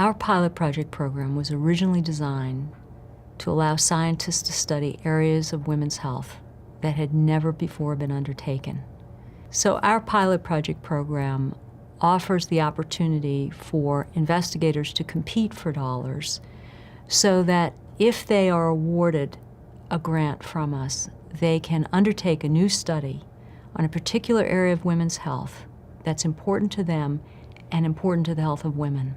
Our pilot project program was originally designed to allow scientists to study areas of women's health that had never before been undertaken. So our pilot project program offers the opportunity for investigators to compete for dollars so that if they are awarded a grant from us, they can undertake a new study on a particular area of women's health that's important to them and important to the health of women.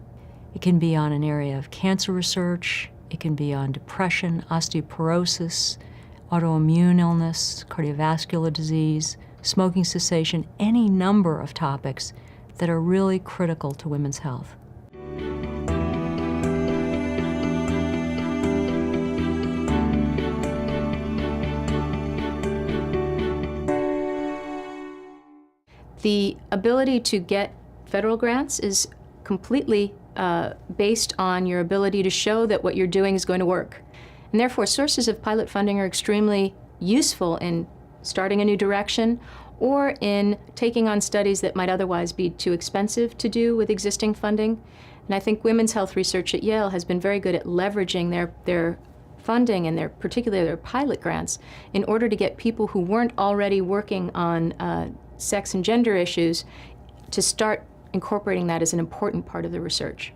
It can be on an area of cancer research, it can be on depression, osteoporosis, autoimmune illness, cardiovascular disease, smoking cessation, any number of topics that are really critical to women's health. The ability to get federal grants is completely based on your ability to show that what you're doing is going to work. And therefore, sources of pilot funding are extremely useful in starting a new direction or in taking on studies that might otherwise be too expensive to do with existing funding. And I think Women's Health Research at Yale has been very good at leveraging their funding and particularly their pilot grants in order to get people who weren't already working on sex and gender issues to start incorporating that as an important part of the research.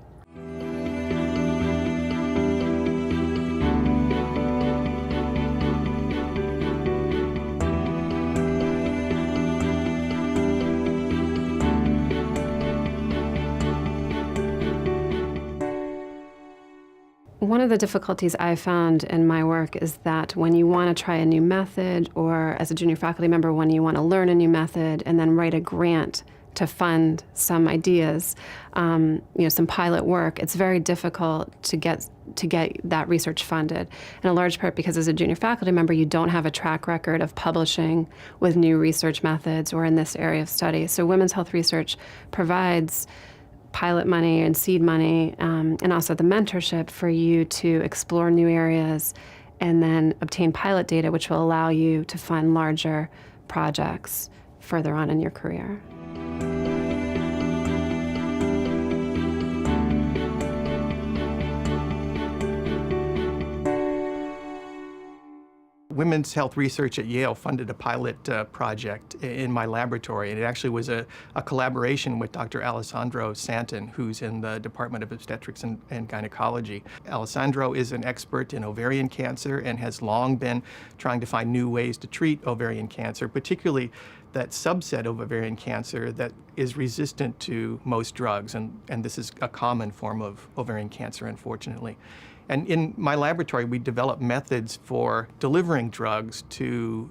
One of the difficulties I found in my work is that when you want to try a new method, or as a junior faculty member, when you want to learn a new method and then write a grant to fund some ideas, some pilot work, it's very difficult to get that research funded. In a large part because as a junior faculty member, you don't have a track record of publishing with new research methods or in this area of study. So Women's Health Research provides pilot money and seed money, and also the mentorship for you to explore new areas and then obtain pilot data, which will allow you to fund larger projects further on in your career. Women's Health Research at Yale funded a pilot project in my laboratory, and it actually was a collaboration with Dr. Alessandro Santin, who's in the Department of Obstetrics and Gynecology. Alessandro is an expert in ovarian cancer and has long been trying to find new ways to treat ovarian cancer, particularly that subset of ovarian cancer that is resistant to most drugs, and this is a common form of ovarian cancer, unfortunately. And in my laboratory, we developed methods for delivering drugs to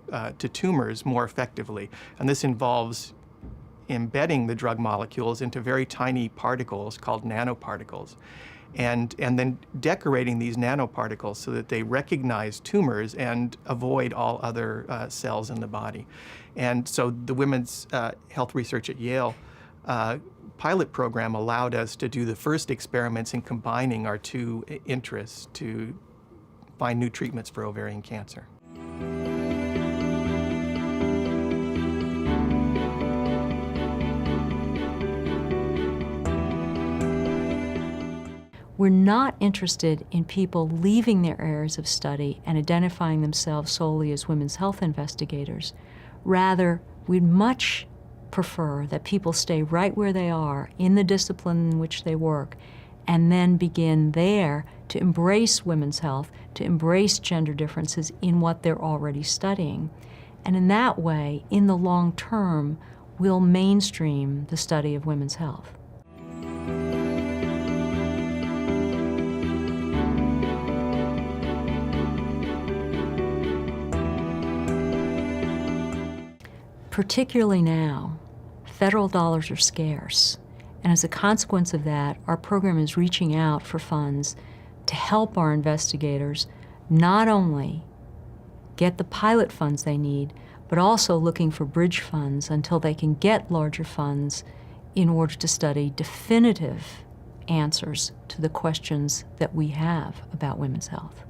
tumors more effectively. And this involves embedding the drug molecules into very tiny particles called nanoparticles, and then decorating these nanoparticles so that they recognize tumors and avoid all other cells in the body. And so the Women's Health Research at Yale pilot program allowed us to do the first experiments in combining our two interests to find new treatments for ovarian cancer. We're not interested in people leaving their areas of study and identifying themselves solely as women's health investigators. Rather, we'd much prefer that people stay right where they are in the discipline in which they work and then begin there to embrace women's health, to embrace gender differences in what they're already studying. And in that way, in the long term, we'll mainstream the study of women's health. Particularly now, federal dollars are scarce, and as a consequence of that, our program is reaching out for funds to help our investigators not only get the pilot funds they need, but also looking for bridge funds until they can get larger funds in order to study definitive answers to the questions that we have about women's health.